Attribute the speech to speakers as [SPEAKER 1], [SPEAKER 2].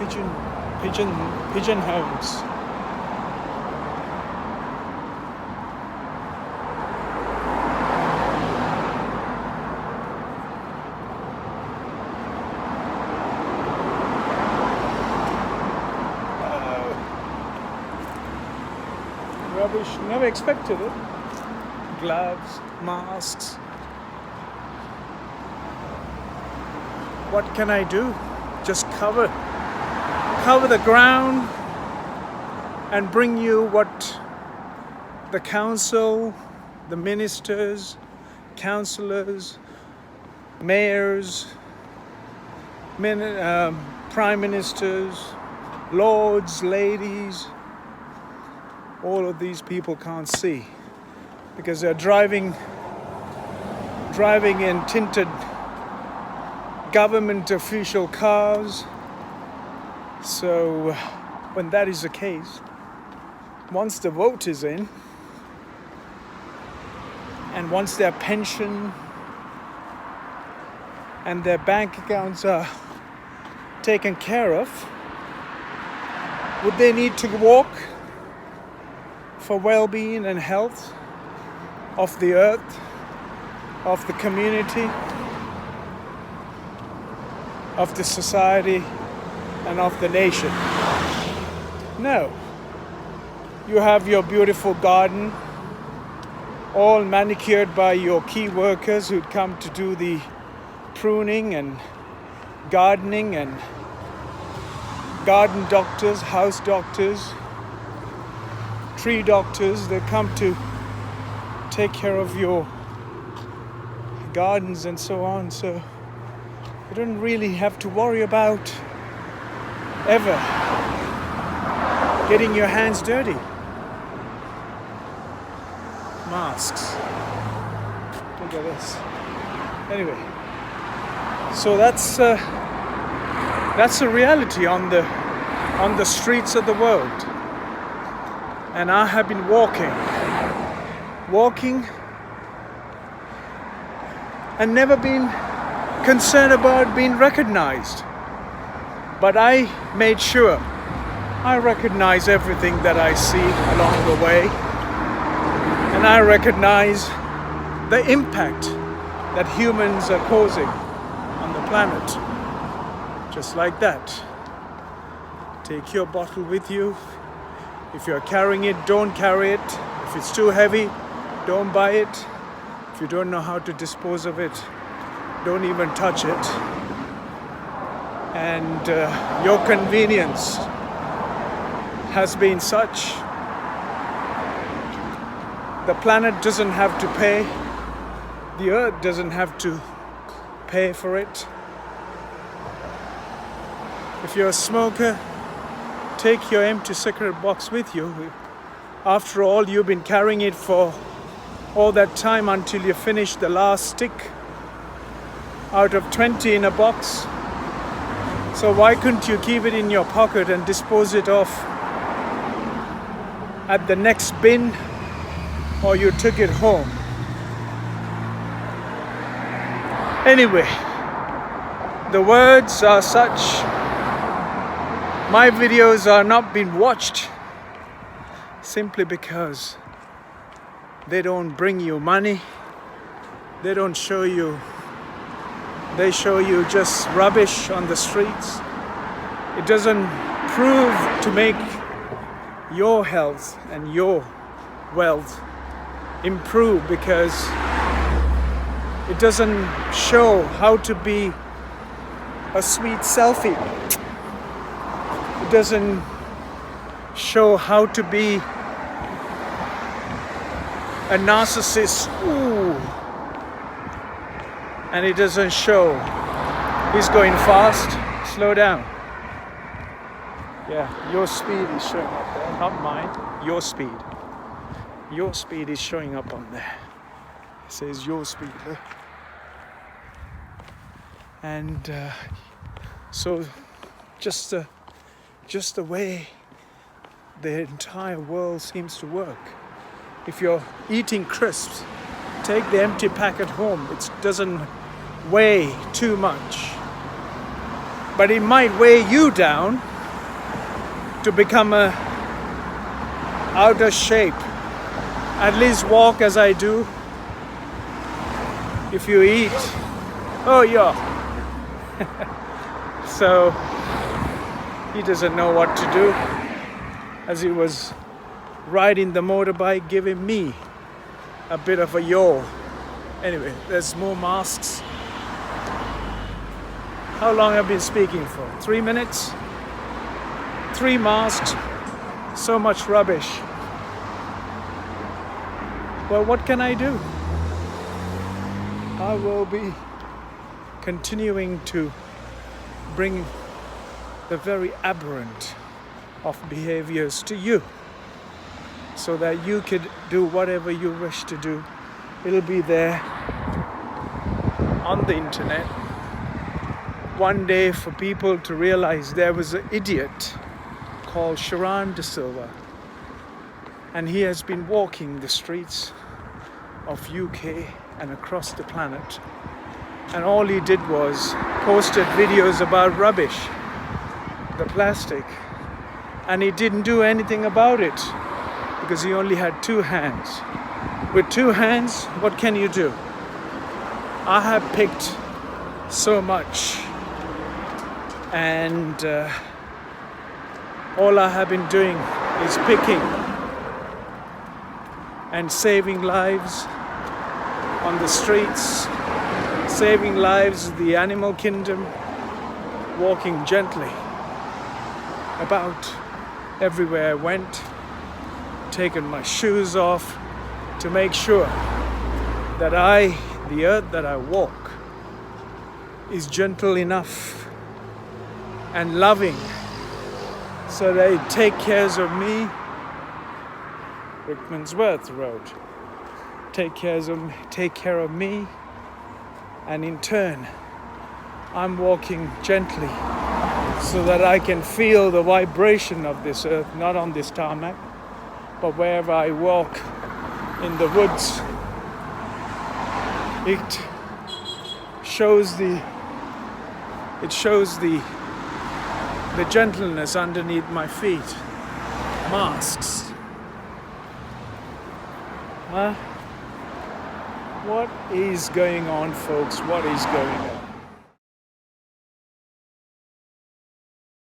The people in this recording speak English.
[SPEAKER 1] pigeon, pigeon homes. Rubbish, never expected it. Gloves, masks. What can I do? Just cover the ground and bring you what the council, the ministers, councillors, mayors, prime ministers, lords, ladies, all of these people can't see because they're driving in tinted government official cars. So when that is the case, once the vote is in and once their pension and their bank accounts are taken care of, would they need to walk for well-being and health of the earth, of the community, of the society, and of the nation? No. You have your beautiful garden, all manicured by your key workers who'd come to do the pruning and gardening, and garden doctors, house doctors, tree doctors. They come to take care of your gardens and so on. So you don't really have to worry about ever getting your hands dirty. Masks. Look at this. Anyway, so that's a reality on the streets of the world. And I have been walking and never been concerned about being recognized. But I made sure I recognize everything that I see along the way, and I recognize the impact that humans are causing on the planet. Just like that. Take your bottle with you. If you're carrying it, don't carry it. If it's too heavy, don't buy it. If you don't know how to dispose of it, don't even touch it. And your convenience has been such. The planet doesn't have to pay. The earth doesn't have to pay for it. If you're a smoker, take your empty cigarette box with you. After all, you've been carrying it for all that time until you finish the last stick out of 20 in a box. So why couldn't you keep it in your pocket and dispose it off at the next bin, or you took it home? Anyway, the words are such. My videos are not being watched simply because they don't bring you money. They don't show you. They show you just rubbish on the streets. It doesn't prove to make your health and your wealth improve, because it doesn't show how to be a sweet selfie. It doesn't show how to be a narcissist. Ooh. And it doesn't show he's going fast. Slow down. Yeah, your speed is showing up there, not mine. Your speed. Your speed is showing up on there. It says your speed there. And so just the way the entire world seems to work. If you're eating crisps, take the empty packet home. It doesn't weigh too much, but it might weigh you down to become a out of shape. At least walk as I do. If you eat, oh yeah. So he doesn't know what to do, as he was riding the motorbike, giving me a bit of a yaw. Anyway, there's more masks. How long have I been speaking for? 3 minutes? 3 masks. So much rubbish. Well, what can I do? I will be continuing to bring the very aberrant of behaviors to you, so that you could do whatever you wish to do. It'll be there on the internet one day for people to realize there was an idiot called Sharon De Silva, and he has been walking the streets of UK and across the planet, and all he did was posted videos about rubbish, the plastic, and he didn't do anything about it because he only had 2 hands. With 2 hands, what can you do? I have picked so much, and all I have been doing is picking and saving lives on the streets, saving lives of the animal kingdom, walking gently about everywhere I went, taking my shoes off to make sure that the earth that I walk, is gentle enough and loving so that it take care of me. Rickmansworth Road. Take care of me, and in turn I'm walking gently so that I can feel the vibration of this earth, not on this tarmac, but wherever I walk in the woods. It shows the gentleness underneath my feet. Masks. Huh? What is going on, folks? What is going on?